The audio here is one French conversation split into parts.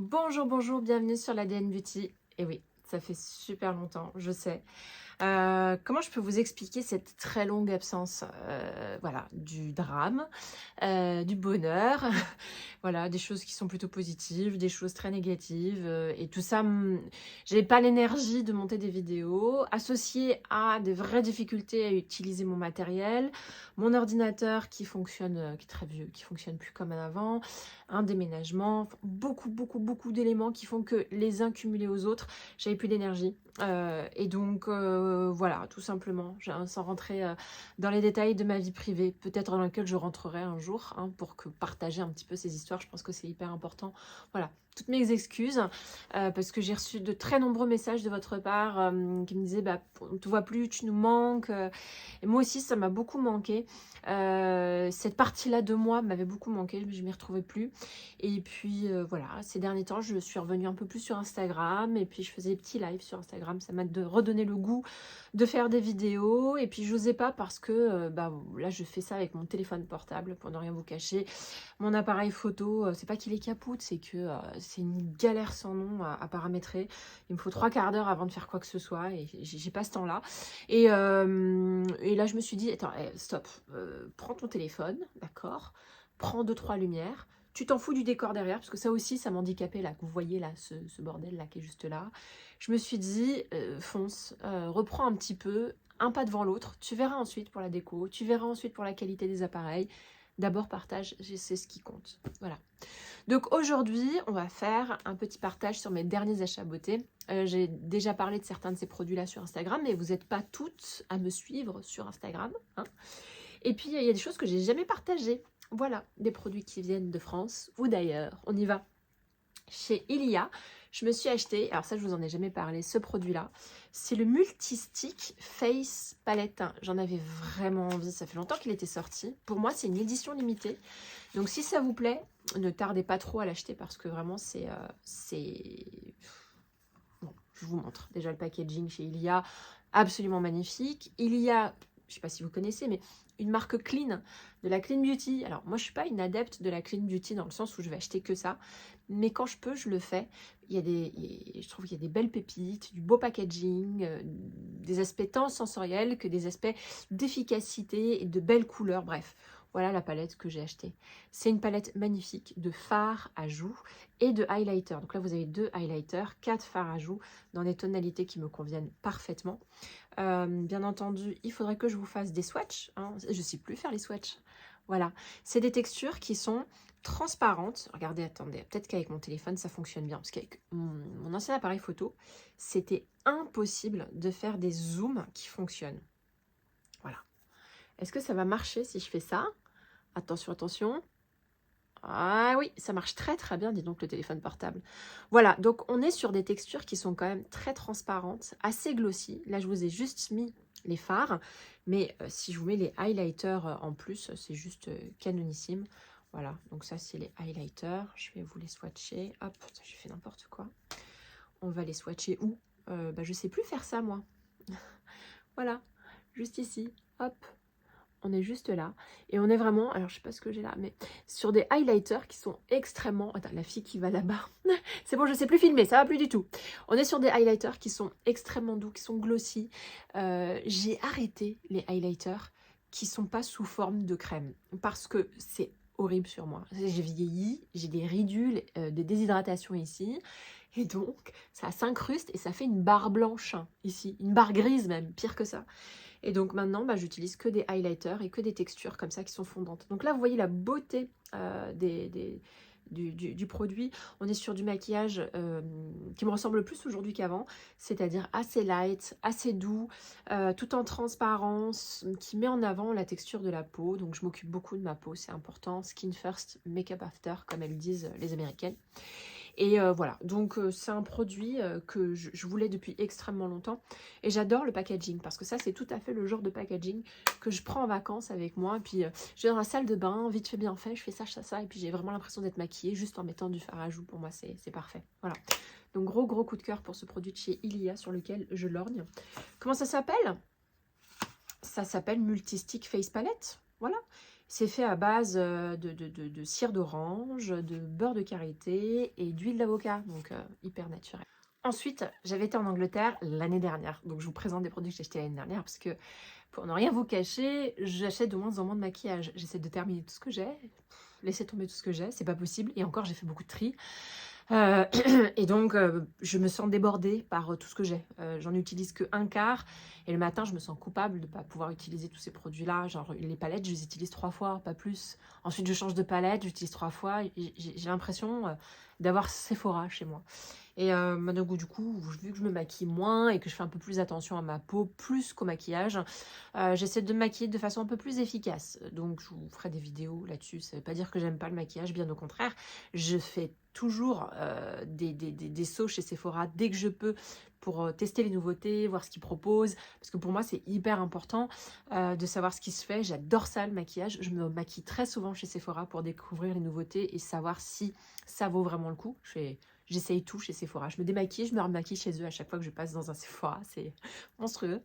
Bonjour, bonjour, bienvenue sur l'ADN Beauty. Et oui, ça fait super longtemps, je sais. Comment je peux vous expliquer cette très longue absence? Voilà, du drame, du bonheur, voilà, des choses qui sont plutôt positives, des choses très négatives, et tout ça, j'ai pas l'énergie de monter des vidéos, associé à des vraies difficultés à utiliser mon matériel, mon ordinateur qui fonctionne, qui est très vieux, qui fonctionne plus comme avant, un déménagement, enfin, beaucoup d'éléments qui font que les uns cumulés aux autres, j'avais plus d'énergie. Et donc, voilà, tout simplement, sans rentrer dans les détails de ma vie privée, peut-être dans lequel je rentrerai un jour, hein, pour partager un petit peu ces histoires, je pense que c'est hyper important. Voilà, toutes mes excuses, parce que j'ai reçu de très nombreux messages de votre part qui me disaient, bah, on ne te voit plus, tu nous manques. Et moi aussi, ça m'a beaucoup manqué. Cette partie-là de moi m'avait beaucoup manqué, je m'y retrouvais plus. Et puis voilà, ces derniers temps, je suis revenue un peu plus sur Instagram et puis je faisais des petits lives sur Instagram. Ça m'a redonné le goût de faire des vidéos. Et puis je n'osais pas parce que bah, là, je fais ça avec mon téléphone portable pour ne rien vous cacher. Mon appareil photo, c'est pas qu'il est capoute, c'est que c'est une galère sans nom à paramétrer. Il me faut 3 quarts d'heure avant de faire quoi que ce soit et j'ai pas ce temps-là. Et là, je me suis dit, attends, stop, prends ton téléphone, d'accord, prends deux, trois lumières. Tu t'en fous du décor derrière, parce que ça aussi, ça m'handicapait, là, que vous voyez, là, ce bordel-là qui est juste là. Je me suis dit, fonce, reprends un petit peu, un pas devant l'autre. Tu verras ensuite pour la déco, tu verras ensuite pour la qualité des appareils. D'abord, partage, c'est ce qui compte. Voilà. Donc aujourd'hui, on va faire un petit partage sur mes derniers achats beauté. J'ai déjà parlé de certains de ces produits-là sur Instagram, mais vous n'êtes pas toutes à me suivre sur Instagram, hein. Et puis, il y a des choses que j'ai jamais partagées. Voilà, des produits qui viennent de France ou d'ailleurs. On y va. Chez Ilia, je me suis acheté, alors ça je vous en ai jamais parlé, ce produit-là. C'est le Multistick Face Palette. J'en avais vraiment envie, ça fait longtemps qu'il était sorti. Pour moi, c'est une édition limitée. Donc si ça vous plaît, ne tardez pas trop à l'acheter parce que vraiment c'est... Bon, je vous montre déjà le packaging chez Ilia, absolument magnifique. Il y a, je ne sais pas si vous connaissez, mais une marque clean, de la clean beauty. Alors moi je suis pas une adepte de la clean beauty dans le sens où je vais acheter que ça, mais quand je peux je le fais. Je trouve qu'il y a des belles pépites, du beau packaging, des aspects tant sensoriels que des aspects d'efficacité et de belles couleurs. Bref, voilà la palette que j'ai achetée. C'est une palette magnifique de fards à joues et de highlighter. Donc là vous avez 2 highlighters, 4 fards à joues dans des tonalités qui me conviennent parfaitement. Bien entendu, il faudrait que je vous fasse des swatchs, hein. Je ne sais plus faire les swatchs. Voilà, c'est des textures qui sont transparentes. Regardez, attendez, peut-être qu'avec mon téléphone, ça fonctionne bien. Parce qu'avec mon ancien appareil photo, c'était impossible de faire des zooms qui fonctionnent. Voilà. Est-ce que ça va marcher si je fais ça? Attention, attention. Ah oui, ça marche très très bien, dis donc, le téléphone portable. Voilà, donc on est sur des textures qui sont quand même très transparentes, assez glossy. Là, je vous ai juste mis les fards, mais si je vous mets les highlighters en plus, c'est juste canonissime. Voilà, donc ça, c'est les highlighters. Je vais vous les swatcher. Hop, j'ai fait n'importe quoi. On va les swatcher où? Bah, je sais plus faire ça, moi. Voilà, juste ici. Hop. On est juste là. Et on est vraiment, alors je sais pas ce que j'ai là, mais sur des highlighters qui sont extrêmement... Attends, la fille qui va là-bas. C'est bon, je sais plus filmer, ça va plus du tout. On est sur des highlighters qui sont extrêmement doux, qui sont glossy. J'ai arrêté les highlighters qui sont pas sous forme de crème. Parce que c'est horrible sur moi. J'ai vieilli, j'ai des ridules, des déshydratations ici. Et donc, ça s'incruste et ça fait une barre blanche, hein, ici. Une barre grise même, pire que ça. Et donc maintenant, bah, j'utilise que des highlighters et que des textures comme ça qui sont fondantes. Donc là, vous voyez la beauté du produit. On est sur du maquillage qui me ressemble plus aujourd'hui qu'avant, c'est-à-dire assez light, assez doux, tout en transparence, qui met en avant la texture de la peau. Donc je m'occupe beaucoup de ma peau, c'est important. Skin first, make-up after, comme elles disent les Américaines. Et voilà, donc c'est un produit que je voulais depuis extrêmement longtemps. Et j'adore le packaging, parce que ça, c'est tout à fait le genre de packaging que je prends en vacances avec moi. Et puis, je vais dans la salle de bain, vite fait, bien fait, je fais ça. Et puis, j'ai vraiment l'impression d'être maquillée juste en mettant du fard à joues. Pour moi, c'est parfait. Voilà. Donc, gros coup de cœur pour ce produit de chez Ilia sur lequel je lorgne. Comment ça s'appelle? Ça s'appelle Multistick Face Palette. Voilà. C'est fait à base de cire d'orange, de beurre de karité et d'huile d'avocat, donc hyper naturel. Ensuite, j'avais été en Angleterre l'année dernière, donc je vous présente des produits que j'ai achetés l'année dernière, parce que pour ne rien vous cacher, j'achète de moins en moins de maquillage. J'essaie de terminer tout ce que j'ai, laisser tomber tout ce que j'ai, c'est pas possible, et encore j'ai fait beaucoup de tri. Euh, et donc, je me sens débordée par tout ce que j'ai. J'en utilise que un quart. Et le matin, je me sens coupable de ne pas pouvoir utiliser tous ces produits-là. Genre, les palettes, je les utilise 3 fois, pas plus. Ensuite, je change de palette, j'utilise 3 fois. J'ai l'impression d'avoir Sephora chez moi. Et donc, du coup, vu que je me maquille moins et que je fais un peu plus attention à ma peau, plus qu'au maquillage, j'essaie de me maquiller de façon un peu plus efficace. Donc, je vous ferai des vidéos là-dessus. Ça ne veut pas dire que j'aime pas le maquillage, bien au contraire. Je fais toujours des sauts chez Sephora dès que je peux pour tester les nouveautés, voir ce qu'ils proposent. Parce que pour moi, c'est hyper important de savoir ce qui se fait. J'adore ça, le maquillage. Je me maquille très souvent chez Sephora pour découvrir les nouveautés et savoir si ça vaut vraiment le coup. J'essaye tout chez Sephora. Je me démaquille, je me remaquille chez eux à chaque fois que je passe dans un Sephora. C'est monstrueux.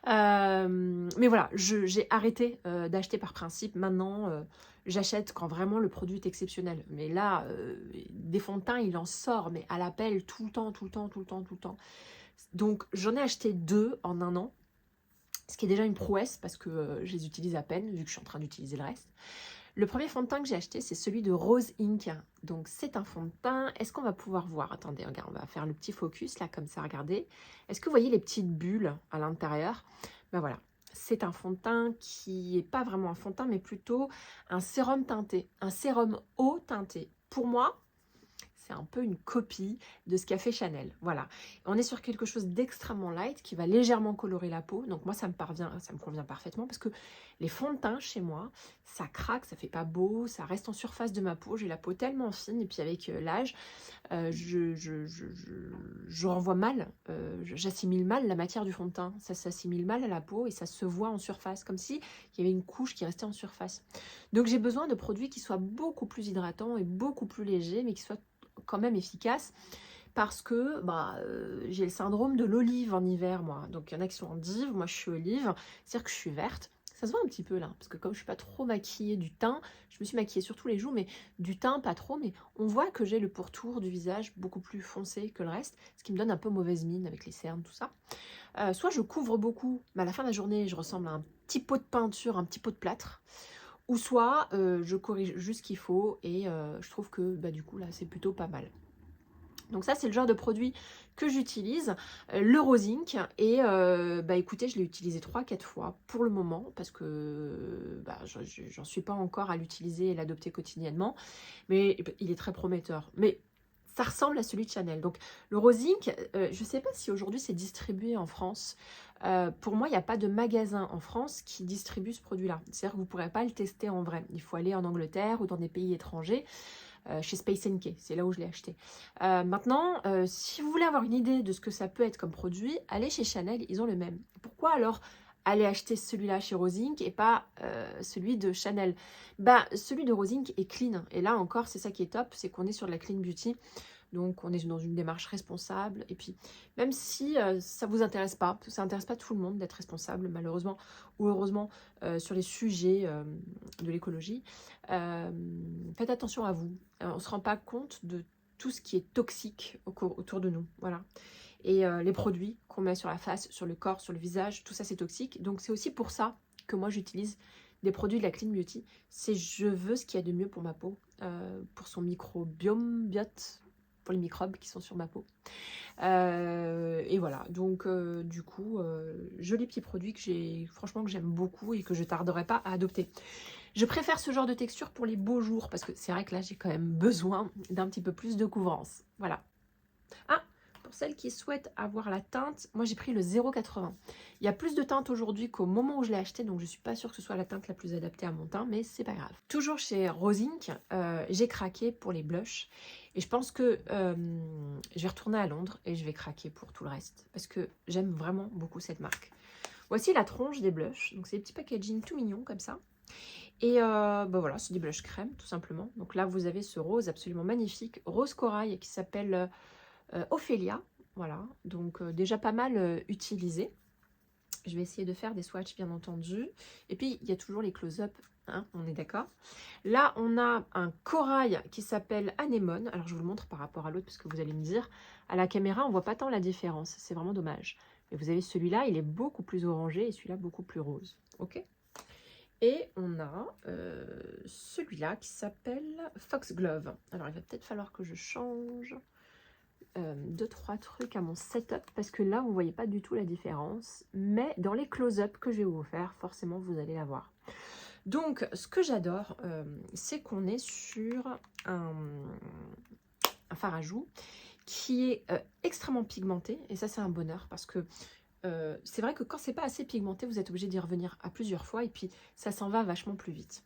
Mais voilà, j'ai arrêté d'acheter par principe. Maintenant, j'achète quand vraiment le produit est exceptionnel. Mais là, des fonds de teint, il en sort, mais à l'appel tout le temps, tout le temps, tout le temps, tout le temps. Donc, j'en ai acheté 2 en un an. Ce qui est déjà une prouesse parce que je les utilise à peine, vu que je suis en train d'utiliser le reste. Le premier fond de teint que j'ai acheté, c'est celui de Rose Inc. Donc, c'est un fond de teint. Est-ce qu'on va pouvoir voir? Attendez, regarde, on va faire le petit focus, là, comme ça, regardez. Est-ce que vous voyez les petites bulles à l'intérieur? Ben voilà, c'est un fond de teint qui n'est pas vraiment un fond de teint, mais plutôt un sérum teinté, un sérum eau teinté. Pour moi, c'est un peu une copie de ce qu'a fait Chanel. Voilà. On est sur quelque chose d'extrêmement light qui va légèrement colorer la peau. Donc moi, ça me convient parfaitement parce que les fonds de teint chez moi, ça craque, ça fait pas beau, ça reste en surface de ma peau. J'ai la peau tellement fine et puis avec l'âge, je renvoie mal, j'assimile mal la matière du fond de teint. Ça s'assimile mal à la peau et ça se voit en surface, comme si il y avait une couche qui restait en surface. Donc j'ai besoin de produits qui soient beaucoup plus hydratants et beaucoup plus légers, mais qui soient quand même efficace parce que j'ai le syndrome de l'olive en hiver, moi. Donc, il y en a qui sont endives, moi, je suis olive, c'est-à-dire que je suis verte. Ça se voit un petit peu, là, parce que comme je suis pas trop maquillée du teint, je me suis maquillée sur tous les jours, mais du teint, pas trop, mais on voit que j'ai le pourtour du visage beaucoup plus foncé que le reste, ce qui me donne un peu mauvaise mine avec les cernes, tout ça. Soit je couvre beaucoup, mais à la fin de la journée, je ressemble à un petit pot de peinture, un petit pot de plâtre, ou soit je corrige juste ce qu'il faut et je trouve que du coup là c'est plutôt pas mal. Donc ça c'est le genre de produit que j'utilise, le Rose Inc. Et écoutez, je l'ai utilisé 3-4 fois pour le moment parce que j'en suis pas encore à l'utiliser et l'adopter quotidiennement, mais il est très prometteur. Mais ça ressemble à celui de Chanel. Donc le Rose Inc, je ne sais pas si aujourd'hui c'est distribué en France. Pour moi, il n'y a pas de magasin en France qui distribue ce produit-là. C'est-à-dire que vous ne pourrez pas le tester en vrai. Il faut aller en Angleterre ou dans des pays étrangers, chez Space NK. C'est là où je l'ai acheté. Maintenant, si vous voulez avoir une idée de ce que ça peut être comme produit, allez chez Chanel, ils ont le même. Pourquoi alors aller acheter celui-là chez Rose Inc et pas celui de Chanel? Celui de Rose Inc est clean. Et là encore, c'est ça qui est top, c'est qu'on est sur de la clean beauty. Donc, on est dans une démarche responsable. Et puis, même si ça ne vous intéresse pas, ça n'intéresse pas tout le monde d'être responsable, malheureusement, ou heureusement, sur les sujets de l'écologie, faites attention à vous. On ne se rend pas compte de tout ce qui est toxique autour de nous. Voilà. Et les produits qu'on met sur la face, sur le corps, sur le visage, tout ça, c'est toxique. Donc, c'est aussi pour ça que moi, j'utilise des produits de la Clean Beauty. C'est je veux ce qu'il y a de mieux pour ma peau, pour son microbiome, pour les microbes qui sont sur ma peau. Et voilà, donc du coup, joli petit produit que franchement que j'aime beaucoup et que je tarderai pas à adopter. Je préfère ce genre de texture pour les beaux jours parce que c'est vrai que là j'ai quand même besoin d'un petit peu plus de couvrance. Voilà. Ah, pour celles qui souhaitent avoir la teinte, moi j'ai pris le 0,80. Il y a plus de teinte aujourd'hui qu'au moment où je l'ai acheté, donc je suis pas sûre que ce soit la teinte la plus adaptée à mon teint, mais c'est pas grave. Toujours chez Rose Inc, j'ai craqué pour les blushs. Et je pense que je vais retourner à Londres et je vais craquer pour tout le reste. Parce que j'aime vraiment beaucoup cette marque. Voici la tronche des blushs. Donc c'est des petits packaging tout mignons comme ça. Et voilà, c'est des blushs crème tout simplement. Donc là vous avez ce rose absolument magnifique. Rose corail qui s'appelle Ophélia. Voilà, donc déjà pas mal utilisé. Je vais essayer de faire des swatchs bien entendu. Et puis il y a toujours les close-up hein, on est d'accord. Là, on a un corail qui s'appelle anémone. Alors, je vous le montre par rapport à l'autre, parce que vous allez me dire, à la caméra, on voit pas tant la différence. C'est vraiment dommage. Et vous avez celui-là, il est beaucoup plus orangé et celui-là beaucoup plus rose. Ok. Et on a celui-là qui s'appelle Foxglove. Alors, il va peut-être falloir que je change 2-3 trucs à mon setup, parce que là, vous ne voyez pas du tout la différence. Mais dans les close-up que je vais vous faire, forcément, vous allez la voir. Donc, ce que j'adore, c'est qu'on est sur un fard à joues qui est extrêmement pigmenté. Et ça, c'est un bonheur parce que c'est vrai que quand c'est pas assez pigmenté, vous êtes obligé d'y revenir à plusieurs fois et puis ça s'en va vachement plus vite.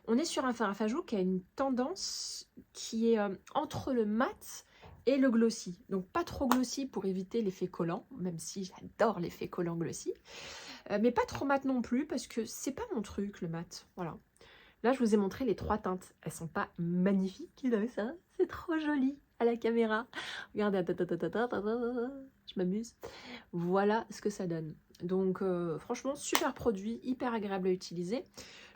On est sur un fard à joues qui a une tendance qui est entre le mat et le glossy. Donc pas trop glossy pour éviter l'effet collant, même si j'adore l'effet collant glossy. Mais pas trop mat non plus parce que c'est pas mon truc le mat. Voilà. Là, je vous ai montré les 3 teintes. Elles sont pas magnifiques, vous avez ça? C'est trop joli à la caméra. Regardez, je m'amuse. Voilà ce que ça donne. Donc, franchement, super produit, hyper agréable à utiliser.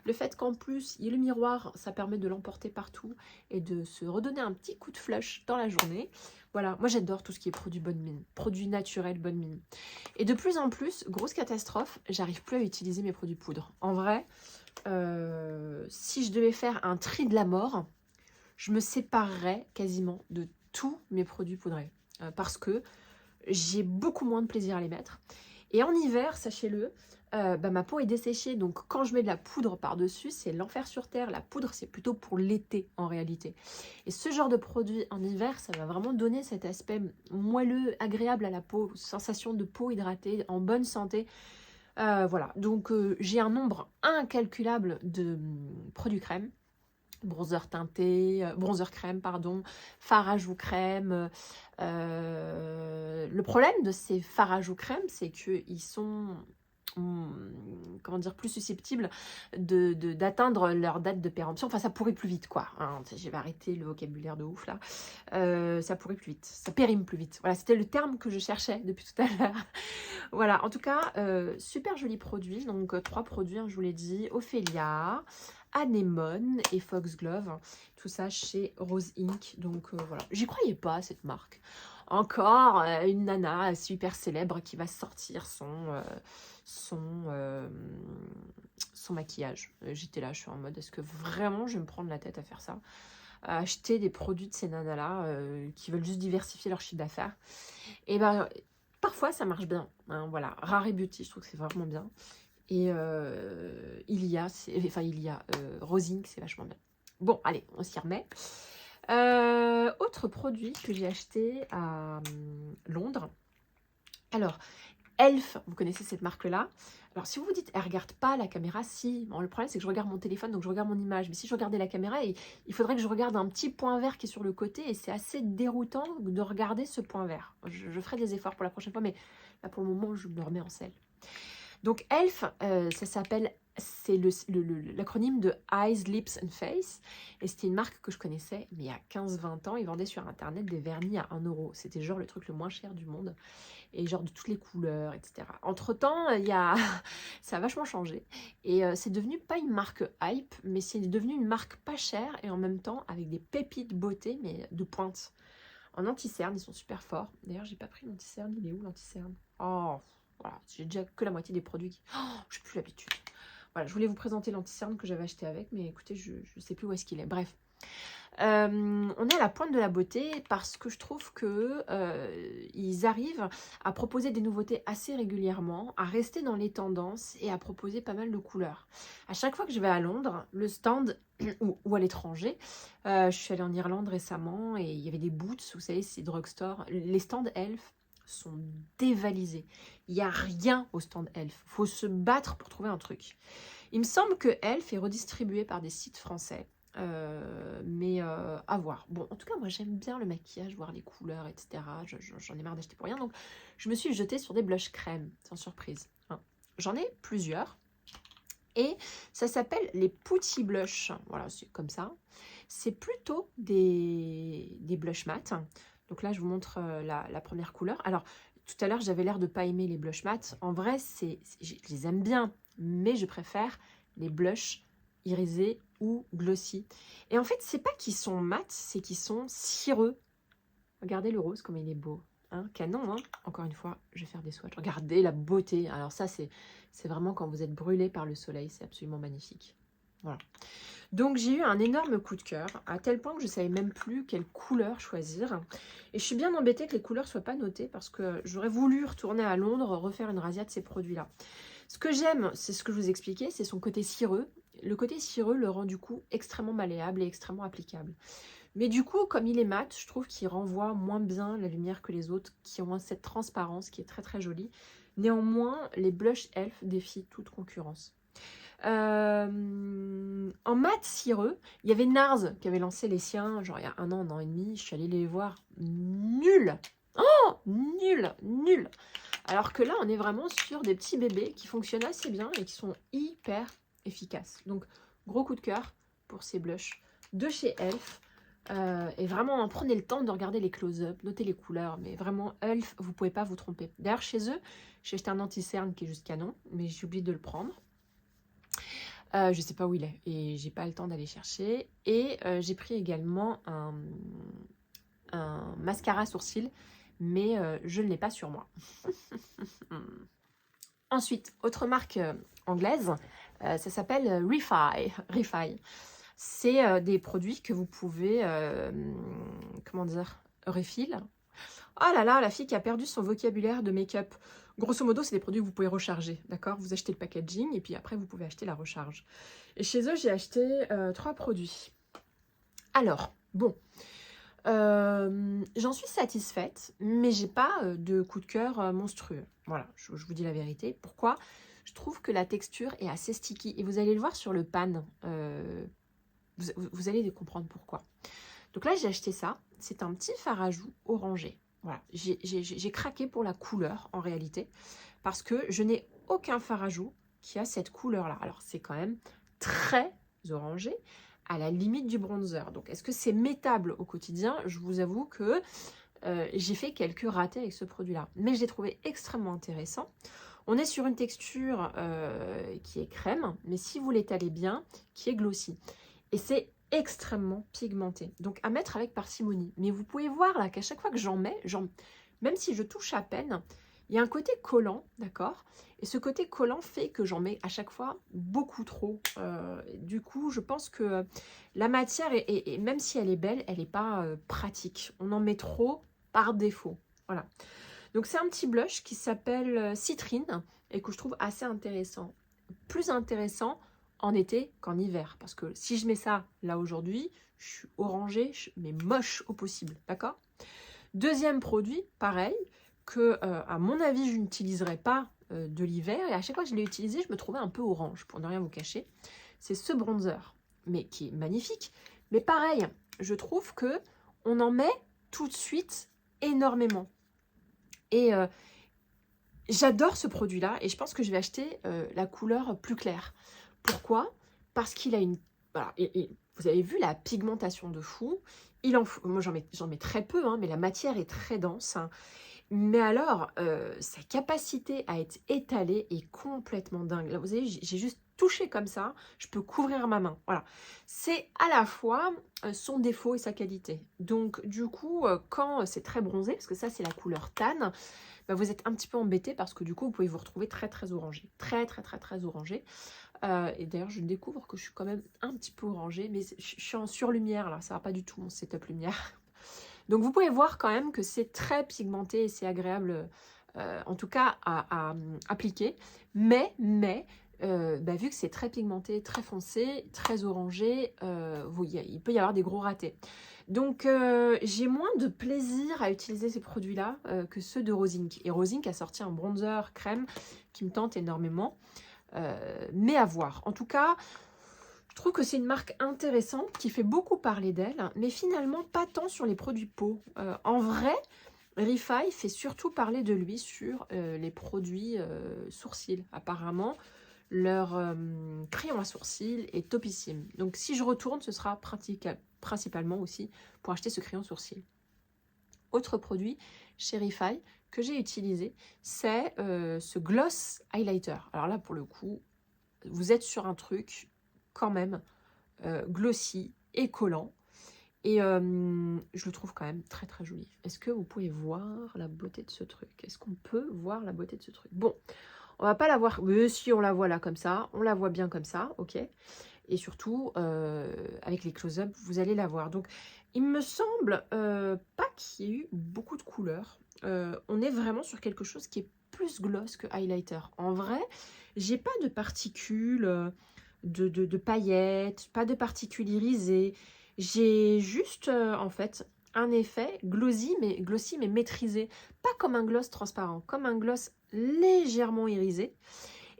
Le fait qu'en plus, il y ait le miroir, ça permet de l'emporter partout et de se redonner un petit coup de flush dans la journée. Voilà, moi j'adore tout ce qui est produit bonne mine, produit naturel bonne mine. Et de plus en plus, grosse catastrophe, j'arrive plus à utiliser mes produits poudre. En vrai, si je devais faire un tri de la mort, je me séparerais quasiment de tous mes produits poudrés. Parce que j'ai beaucoup moins de plaisir à les mettre. Et en hiver, sachez-le, ma peau est desséchée, donc quand je mets de la poudre par-dessus, c'est l'enfer sur terre. La poudre, c'est plutôt pour l'été en réalité. Et ce genre de produit en hiver, ça va vraiment donner cet aspect moelleux, agréable à la peau, sensation de peau hydratée, en bonne santé. Voilà, donc j'ai un nombre incalculable de produits crème. Bronzer teinté, bronzer crème, pardon, fard à joues crème. Le problème de ces fards à joues crème, c'est qu'ils sont comment dire, plus susceptibles d'atteindre leur date de péremption. Enfin, ça pourrit plus vite, quoi. Hein. Je vais arrêter le vocabulaire de ouf, là. Ça pourrit plus vite, ça périme plus vite. Voilà, c'était le terme que je cherchais depuis tout à l'heure. Voilà, en tout cas, super joli produit. Donc, 3 produits, hein, je vous l'ai dit. Ophélia, Anémone et Foxglove. Tout ça chez Rose Inc. Donc, voilà. J'y croyais pas à cette marque. Encore une nana super célèbre qui va sortir son maquillage. J'étais là, je suis en mode, est-ce que vraiment je vais me prendre la tête à faire ça? À acheter des produits de ces nanas-là qui veulent juste diversifier leur chiffre d'affaires. Et ben, parfois ça marche bien. Hein, voilà, Rare Beauty, je trouve que c'est vraiment bien. Et Rosing, c'est vachement bien. Bon, allez, on s'y remet. Autre produit que j'ai acheté à Londres. Alors, Elf, vous connaissez cette marque-là. Alors, si vous vous dites, elle ne regarde pas la caméra, si. Bon, le problème, c'est que je regarde mon téléphone, donc je regarde mon image. Mais si je regardais la caméra, il faudrait que je regarde un petit point vert qui est sur le côté. Et c'est assez déroutant de regarder ce point vert. Je ferai des efforts pour la prochaine fois, mais là, pour le moment, je me remets en selle. Donc, Elf, ça s'appelle... C'est l'acronyme de Eyes, Lips and Face. Et c'était une marque que je connaissais, mais il y a 15-20 ans, ils vendaient sur Internet des vernis à 1 €. C'était genre le truc le moins cher du monde. Et genre de toutes les couleurs, etc. Entre-temps, ça a vachement changé. Et c'est devenu pas une marque hype, mais c'est devenu une marque pas chère et en même temps avec des pépites beauté, mais de pointe. En anti-cerne, ils sont super forts. D'ailleurs, j'ai pas pris l'anti-cerne. Il est où l'anti-cerne? Oh, voilà, j'ai déjà que la moitié des produits qui... Oh, j'ai plus l'habitude. Voilà, je voulais vous présenter l'anti-cerne que j'avais acheté avec, mais écoutez, je sais plus où est-ce qu'il est. Bref. On est à la pointe de la beauté parce que je trouve que ils arrivent à proposer des nouveautés assez régulièrement, à rester dans les tendances et à proposer pas mal de couleurs. À chaque fois que je vais à Londres, le stand ou à l'étranger, je suis allée en Irlande récemment et il y avait des Boots, vous savez, ces drugstores. Les stands Elf sont dévalisés. Il n'y a rien au stand Elf. Il faut se battre pour trouver un truc. Il me semble que Elf est redistribué par des sites français. Mais à voir. Bon, en tout cas, moi j'aime bien le maquillage, voir les couleurs, etc. J'en ai marre d'acheter pour rien, donc je me suis jetée sur des blushs crème, sans surprise. Hein. J'en ai plusieurs. Et ça s'appelle les Putty Blush. Voilà, c'est comme ça. C'est plutôt des blushs mat. Donc là, je vous montre la première couleur. Alors, tout à l'heure, j'avais l'air de ne pas aimer les blushs mat. En vrai, je les aime bien, mais je préfère les blushs irisés ou glossy. Et en fait, c'est pas qu'ils sont mat, c'est qu'ils sont cireux. Regardez le rose, comme il est beau. Hein, canon, hein. Encore une fois, je vais faire des swatchs. Regardez la beauté. Alors ça, c'est vraiment quand vous êtes brûlé par le soleil. C'est absolument magnifique. Voilà. Donc, j'ai eu un énorme coup de cœur, à tel point que je ne savais même plus quelle couleur choisir. Et je suis bien embêtée que les couleurs ne soient pas notées, parce que j'aurais voulu retourner à Londres, refaire une razzia de ces produits-là. Ce que j'aime, c'est ce que je vous expliquais, c'est son côté cireux. Le côté cireux le rend du coup extrêmement malléable et extrêmement applicable. Mais du coup, comme il est mat, je trouve qu'il renvoie moins bien la lumière que les autres, qui ont cette transparence qui est très très jolie. Néanmoins, les blush Elf défient toute concurrence. En mat cireux, il y avait Nars qui avait lancé les siens, genre il y a un an et demi, je suis allée les voir. Nul! Oh! Nul! Nul! Alors que là, on est vraiment sur des petits bébés qui fonctionnent assez bien et qui sont hyper efficaces. Donc, gros coup de cœur pour ces blushs de chez Elf. Et vraiment, prenez le temps de regarder les close-up, notez les couleurs, mais vraiment, Elf, vous ne pouvez pas vous tromper. D'ailleurs, chez eux, j'ai acheté un anti-cerne qui est juste canon, mais j'ai oublié de le prendre. Je ne sais pas où il est, et j'ai pas le temps d'aller chercher. Et j'ai pris également un mascara sourcil, mais je ne l'ai pas sur moi. Ensuite, autre marque anglaise, ça s'appelle Refy. C'est des produits que vous pouvez, comment dire, refill. Oh là là, la fille qui a perdu son vocabulaire de make-up. Grosso modo, c'est des produits que vous pouvez recharger, d'accord? Vous achetez le packaging et puis après, vous pouvez acheter la recharge. Et chez eux, j'ai acheté 3 produits. Alors, bon, j'en suis satisfaite, mais j'ai pas de coup de cœur monstrueux. Voilà, je vous dis la vérité. Pourquoi? Je trouve que la texture est assez sticky. Et vous allez le voir sur le pan. Vous allez comprendre pourquoi. Donc là, j'ai acheté ça. C'est un petit fard à joues orangé. Voilà, j'ai craqué pour la couleur en réalité. Parce que je n'ai aucun fard à joues qui a cette couleur-là. Alors, c'est quand même très orangé, à la limite du bronzer. Donc, est-ce que c'est mettable au quotidien? Je vous avoue que j'ai fait quelques ratés avec ce produit-là. Mais je l'ai trouvé extrêmement intéressant. On est sur une texture qui est crème, mais si vous l'étalez bien, qui est glossy. Et c'est extrêmement pigmenté. Donc, à mettre avec parcimonie. Mais vous pouvez voir là qu'à chaque fois que j'en mets, même si je touche à peine, il y a un côté collant, d'accord? Et ce côté collant fait que j'en mets à chaque fois beaucoup trop. Du coup, je pense que la matière, et même si elle est belle, elle n'est pas pratique. On en met trop par défaut. Voilà. Donc, c'est un petit blush qui s'appelle Citrine et que je trouve assez intéressant. Plus intéressant en été qu'en hiver. Parce que si je mets ça là aujourd'hui, je suis orangée, mais moche au possible. D'accord? Deuxième produit, pareil, que à mon avis, je n'utiliserai pas de l'hiver. Et à chaque fois que je l'ai utilisé, je me trouvais un peu orange, pour ne rien vous cacher. C'est ce bronzer, mais qui est magnifique. Mais pareil, je trouve que on en met tout de suite énormément. Et j'adore ce produit-là et je pense que je vais acheter la couleur plus claire. Pourquoi? Parce qu'il a une... Voilà, et vous avez vu la pigmentation de fou. Moi, j'en mets très peu, hein, mais la matière est très dense. Hein. Mais alors, sa capacité à être étalée est complètement dingue. Là, vous savez, j'ai juste touché comme ça, je peux couvrir ma main. Voilà. C'est à la fois son défaut et sa qualité. Donc, du coup, quand c'est très bronzé, parce que ça, c'est la couleur tan, bah, vous êtes un petit peu embêté parce que du coup, vous pouvez vous retrouver très, très orangé. Très, très, très, très orangé. Et d'ailleurs, je découvre que je suis quand même un petit peu orangée, mais je suis en surlumière, là. Ça va pas du tout, mon setup lumière. Donc, vous pouvez voir quand même que c'est très pigmenté et c'est agréable, en tout cas, à appliquer. Mais bah, vu que c'est très pigmenté, très foncé, très orangé, il peut y avoir des gros ratés. Donc, j'ai moins de plaisir à utiliser ces produits-là que ceux de Rosink. Et Rosink a sorti un bronzer crème qui me tente énormément, mais à voir. En tout cas, je trouve que c'est une marque intéressante qui fait beaucoup parler d'elle, mais finalement pas tant sur les produits peau. En vrai, Refy fait surtout parler de lui sur les produits sourcils. Apparemment, leur crayon à sourcils est topissime. Donc si je retourne, ce sera principalement aussi pour acheter ce crayon sourcil. Autre produit chez Refy que j'ai utilisé, c'est ce gloss highlighter. Alors là, pour le coup, vous êtes sur un truc quand même glossy et collant. Et je le trouve quand même très très joli. Est-ce que vous pouvez voir la beauté de ce truc? Est-ce qu'on peut voir la beauté de ce truc? Bon, on va pas la voir. Mais si, on la voit là comme ça. On la voit bien comme ça, ok. Et surtout, avec les close-up, vous allez la voir. Donc, il me semble pas qu'il y ait eu beaucoup de couleurs. On est vraiment sur quelque chose qui est plus gloss que highlighter. En vrai, j'ai pas de particules, de paillettes, pas de particules irisées. J'ai juste, en fait, un effet glossy mais maîtrisé. Pas comme un gloss transparent, comme un gloss légèrement irisé.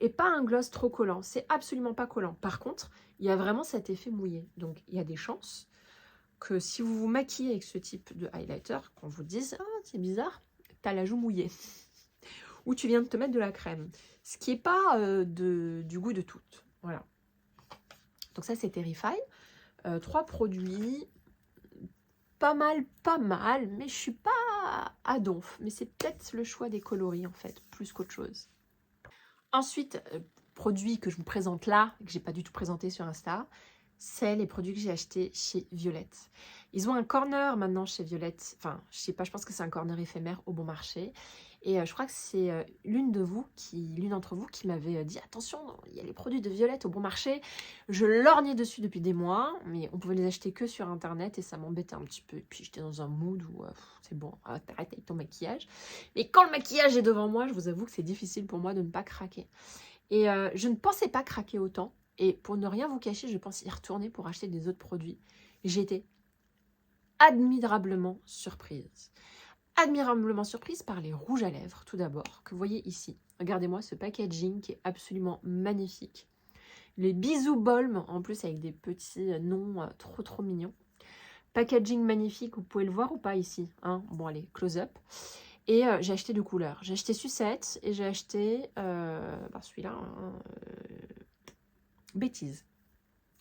Et pas un gloss trop collant. C'est absolument pas collant. Par contre, il y a vraiment cet effet mouillé. Donc, il y a des chances que si vous vous maquillez avec ce type de highlighter, qu'on vous dise « Ah, c'est bizarre, t'as la joue mouillée. » Ou tu viens de te mettre de la crème. Ce qui n'est pas du goût de toutes. Voilà. Donc ça, c'est Terrify. 3 produits. Pas mal, mais je suis pas à donf. Mais c'est peut-être le choix des coloris, en fait, plus qu'autre chose. Ensuite, produit que je vous présente là, que j'ai pas du tout présenté sur Insta, c'est les produits que j'ai achetés chez Violette. Ils ont un corner maintenant chez Violette, enfin, je sais pas, je pense que c'est un corner éphémère au bon marché. Et je crois que c'est l'une d'entre vous qui m'avait dit attention, il y a les produits de Violette au bon marché. Je lorgnais dessus depuis des mois, mais on pouvait les acheter que sur internet et ça m'embêtait un petit peu. Et puis j'étais dans un mood où c'est bon, t'arrêtes avec ton maquillage. Mais quand le maquillage est devant moi, je vous avoue que c'est difficile pour moi de ne pas craquer. Et je ne pensais pas craquer autant. Et pour ne rien vous cacher, je pense y retourner pour acheter des autres produits. J'ai été admirablement surprise. Admirablement surprise par les rouges à lèvres, tout d'abord, que vous voyez ici. Regardez-moi ce packaging qui est absolument magnifique. Les bisous Balm, en plus avec des petits noms trop mignons. Packaging magnifique, vous pouvez le voir ou pas ici, hein. Bon allez, close-up. Et j'ai acheté 2 couleurs. J'ai acheté Sucette et j'ai acheté celui-là, Bêtise.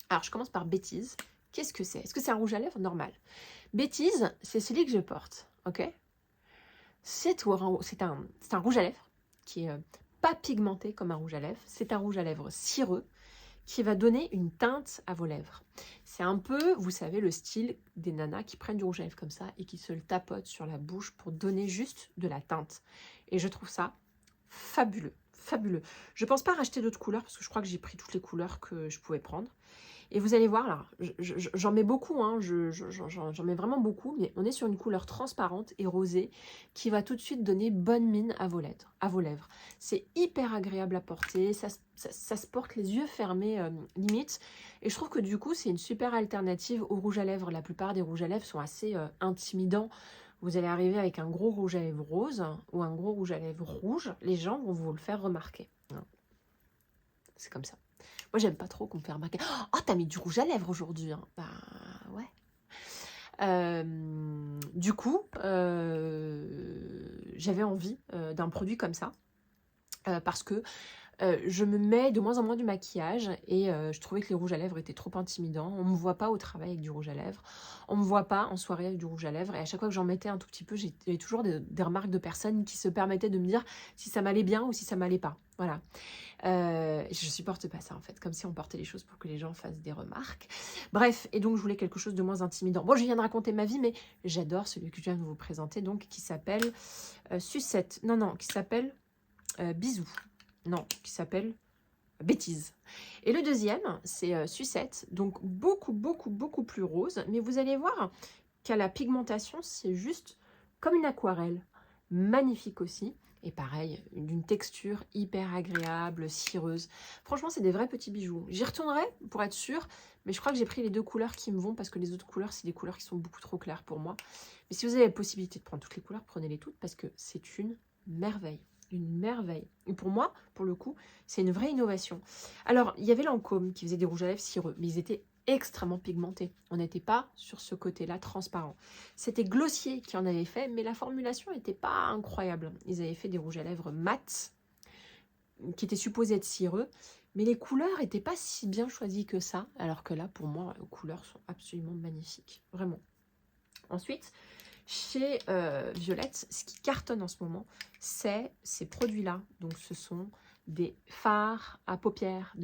Alors je commence par Bêtise. Qu'est-ce que c'est? Est-ce que c'est un rouge à lèvres normal? Bêtise, c'est celui que je porte, ok? C'est un rouge à lèvres qui est pas pigmenté comme un rouge à lèvres. C'est un rouge à lèvres cireux qui va donner une teinte à vos lèvres. C'est un peu, vous savez, le style des nanas qui prennent du rouge à lèvres comme ça et qui se le tapotent sur la bouche pour donner juste de la teinte. Et je trouve ça fabuleux, fabuleux. Je pense pas racheter d'autres couleurs parce que je crois que j'ai pris toutes les couleurs que je pouvais prendre. Et vous allez voir là, j'en mets beaucoup, hein, j'en mets vraiment beaucoup, mais on est sur une couleur transparente et rosée qui va tout de suite donner bonne mine à vos lèvres. C'est hyper agréable à porter, ça se porte les yeux fermés limite. Et je trouve que du coup, c'est une super alternative au rouge à lèvres. La plupart des rouges à lèvres sont assez intimidants. Vous allez arriver avec un gros rouge à lèvres rose ou un gros rouge à lèvres rouge, les gens vont vous le faire remarquer. C'est comme ça. Moi, j'aime pas trop qu'on me fait remarquer. Oh, t'as mis du rouge à lèvres aujourd'hui. Hein. Bah, ouais. Du coup, j'avais envie d'un produit comme ça. Parce que je me mets de moins en moins du maquillage et je trouvais que les rouges à lèvres étaient trop intimidants. On ne me voit pas au travail avec du rouge à lèvres. On ne me voit pas en soirée avec du rouge à lèvres. Et à chaque fois que j'en mettais un tout petit peu, j'avais toujours des remarques de personnes qui se permettaient de me dire si ça m'allait bien ou si ça m'allait pas. Voilà. Je supporte pas ça en fait, comme si on portait les choses pour que les gens fassent des remarques. Bref, et donc je voulais quelque chose de moins intimidant. Bon, je viens de raconter ma vie, mais j'adore celui que je viens de vous présenter, donc qui s'appelle Sucette. Non, qui s'appelle Bisous. Non, qui s'appelle Bêtise. Et le deuxième, c'est Sucette, donc beaucoup plus rose, mais vous allez voir qu'à la pigmentation, c'est juste comme une aquarelle. Magnifique aussi. Et pareil, d'une texture hyper agréable, cireuse. Franchement, c'est des vrais petits bijoux. J'y retournerai pour être sûre, mais je crois que j'ai pris les 2 couleurs qui me vont parce que les autres couleurs, c'est des couleurs qui sont beaucoup trop claires pour moi. Mais si vous avez la possibilité de prendre toutes les couleurs, prenez-les toutes parce que c'est une merveille. Une merveille. Et pour moi, pour le coup, c'est une vraie innovation. Alors, il y avait Lancôme qui faisait des rouges à lèvres cireux, mais ils étaient extrêmement pigmentés. On n'était pas sur ce côté-là transparent. C'était Glossier qui en avait fait, mais la formulation n'était pas incroyable. Ils avaient fait des rouges à lèvres mat, qui étaient supposés être cireux, mais les couleurs n'étaient pas si bien choisies que ça, alors que là, pour moi, les couleurs sont absolument magnifiques. Vraiment. Ensuite, chez Violette, ce qui cartonne en ce moment, c'est ces produits-là. Donc, ce sont des fards à paupières,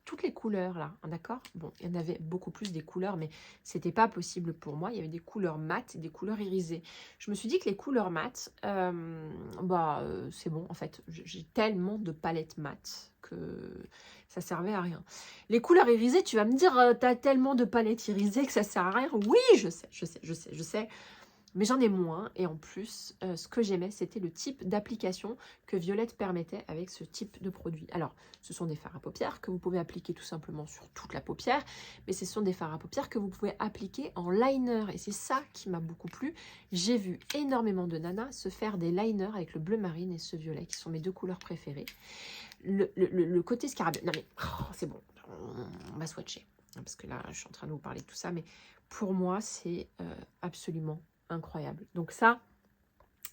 toutes les couleurs là, hein, d'accord? Bon, il y en avait beaucoup plus des couleurs, mais c'était pas possible pour moi. Il y avait des couleurs mates et des couleurs irisées. Je me suis dit que les couleurs mates, c'est bon en fait. J'ai tellement de palettes mates que ça servait à rien. Les couleurs irisées, tu vas me dire, t'as tellement de palettes irisées que ça sert à rien. Oui, je sais. Mais j'en ai moins, et en plus, ce que j'aimais, c'était le type d'application que Violette permettait avec ce type de produit. Alors, ce sont des fards à paupières que vous pouvez appliquer tout simplement sur toute la paupière, mais ce sont des fards à paupières que vous pouvez appliquer en liner, et c'est ça qui m'a beaucoup plu. J'ai vu énormément de nanas se faire des liners avec le bleu marine et ce violet, qui sont mes deux couleurs préférées. Le côté scarabée, non mais, c'est bon, on va swatcher, parce que là, je suis en train de vous parler de tout ça, mais pour moi, c'est absolument incroyable. Donc ça,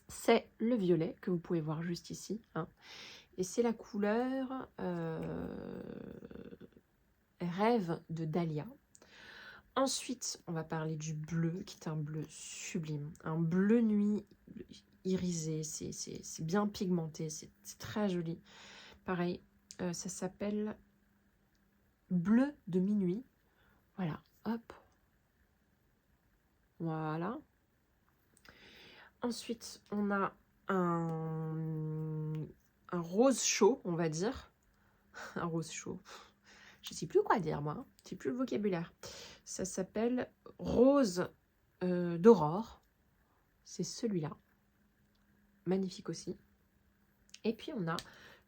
c'est le violet que vous pouvez voir juste ici, hein. Et c'est la couleur Rêve de Dahlia. Ensuite, on va parler du bleu, qui est un bleu sublime, un bleu nuit irisé, c'est bien pigmenté, c'est très joli. Pareil, ça s'appelle Bleu de minuit. Voilà, hop, voilà. Ensuite, on a un rose chaud, on va dire. Un rose chaud. Je ne sais plus quoi dire, moi. Je sais plus le vocabulaire. Ça s'appelle Rose d'aurore. C'est celui-là. Magnifique aussi. Et puis, on a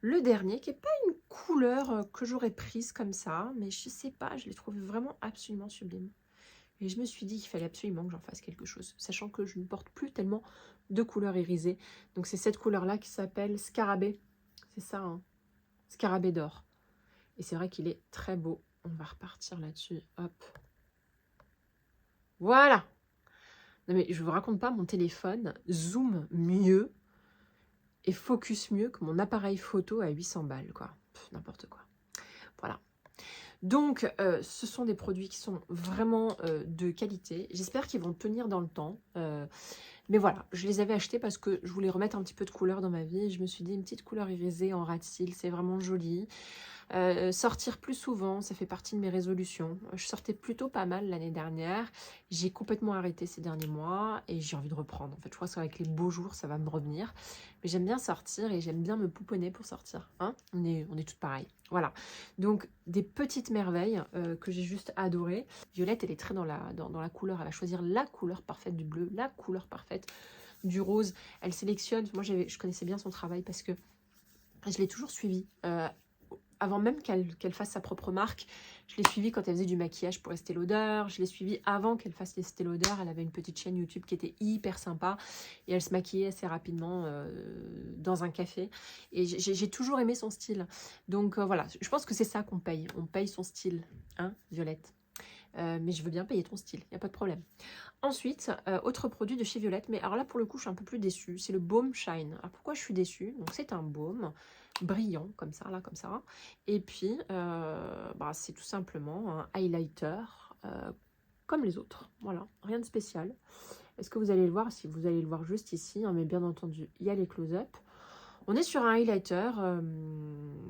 le dernier, qui n'est pas une couleur que j'aurais prise comme ça, mais je ne sais pas, je l'ai trouvé vraiment absolument sublime. Et je me suis dit qu'il fallait absolument que j'en fasse quelque chose, sachant que je ne porte plus tellement de couleurs irisées. Donc c'est cette couleur-là qui s'appelle Scarabée. C'est ça, hein, Scarabée d'or. Et c'est vrai qu'il est très beau. On va repartir là-dessus. Hop. Voilà. Non mais je vous raconte pas, mon téléphone zoom mieux et focus mieux que mon appareil photo à 800 balles, quoi. N'importe quoi. Voilà. Donc, ce sont des produits qui sont vraiment de qualité. J'espère qu'ils vont tenir dans le temps. Mais voilà, je les avais achetés parce que je voulais remettre un petit peu de couleur dans ma vie. Je me suis dit, une petite couleur irisée en ras de cils, c'est vraiment joli. Sortir plus souvent, ça fait partie de mes résolutions. Je sortais plutôt pas mal l'année dernière. J'ai complètement arrêté ces derniers mois et j'ai envie de reprendre. En fait, je crois qu'avec les beaux jours, ça va me revenir. Mais j'aime bien sortir et j'aime bien me pouponner pour sortir. Hein, on est toutes pareilles. Voilà. Donc, des petites merveilles que j'ai juste adorées. Violette, elle est très dans la couleur. Elle va choisir la couleur parfaite du bleu, la couleur parfaite du rose. Elle sélectionne. Moi, je connaissais bien son travail parce que je l'ai toujours suivi. Avant même qu'elle fasse sa propre marque, je l'ai suivie quand elle faisait du maquillage pour Estée Lauder. Je l'ai suivie avant qu'elle fasse Estée Lauder. Elle avait une petite chaîne YouTube qui était hyper sympa. Et elle se maquillait assez rapidement dans un café. Et j'ai toujours aimé son style. Donc voilà, je pense que c'est ça qu'on paye. On paye son style, hein, Violette. Mais je veux bien payer ton style, il n'y a pas de problème. Ensuite, autre produit de chez Violette, mais alors là pour le coup je suis un peu plus déçue, c'est le Baume Shine. Alors pourquoi je suis déçue? Donc c'est un baume brillant comme ça, là comme ça. Et puis c'est tout simplement un highlighter comme les autres. Voilà, rien de spécial. Est-ce que vous allez le voir? Si vous allez le voir juste ici, hein, mais bien entendu il y a les close-up. On est sur un highlighter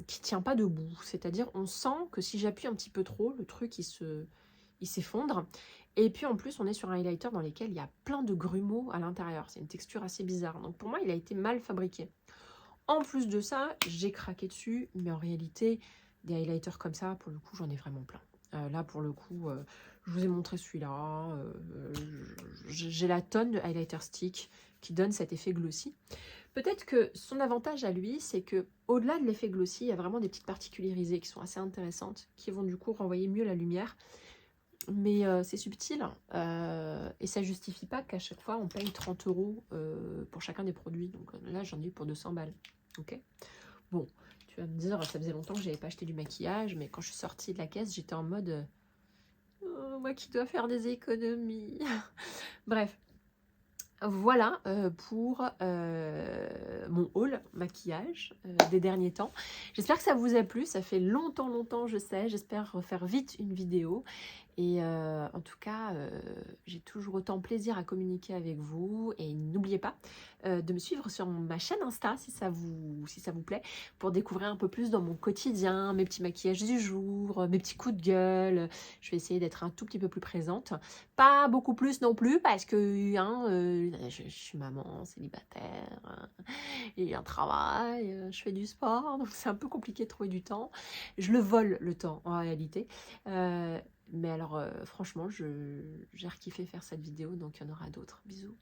qui ne tient pas debout, c'est-à-dire on sent que si j'appuie un petit peu trop, le truc il s'effondre. Et puis en plus, on est sur un highlighter dans lequel il y a plein de grumeaux à l'intérieur. C'est une texture assez bizarre. Donc pour moi, il a été mal fabriqué. En plus de ça, j'ai craqué dessus. Mais en réalité, des highlighters comme ça, pour le coup, j'en ai vraiment plein. Là, pour le coup, je vous ai montré celui-là. J'ai la tonne de highlighter stick qui donne cet effet glossy. Peut-être que son avantage à lui, c'est que au-delà de l'effet glossy, il y a vraiment des petites particules irisées qui sont assez intéressantes, qui vont du coup renvoyer mieux la lumière. Mais c'est subtil et ça justifie pas qu'à chaque fois on paye 30 € pour chacun des produits. Donc là j'en ai eu pour 200 balles. Ok. Bon, tu vas me dire, ça faisait longtemps que j'avais pas acheté du maquillage, mais quand je suis sortie de la caisse, j'étais en mode moi qui dois faire des économies. Bref. Voilà pour mon haul maquillage des derniers temps. J'espère que ça vous a plu. Ça fait longtemps, je sais. J'espère refaire vite une vidéo. Et en tout cas, j'ai toujours autant plaisir à communiquer avec vous. Et n'oubliez pas de me suivre sur ma chaîne Insta si ça vous plaît, pour découvrir un peu plus dans mon quotidien, mes petits maquillages du jour, mes petits coups de gueule. Je vais essayer d'être un tout petit peu plus présente. Pas beaucoup plus non plus, parce que hein, je suis maman, célibataire, et un travail, je fais du sport, donc c'est un peu compliqué de trouver du temps. Je le vole le temps en réalité. Mais alors franchement, j'ai kiffé faire cette vidéo, donc il y en aura d'autres. Bisous.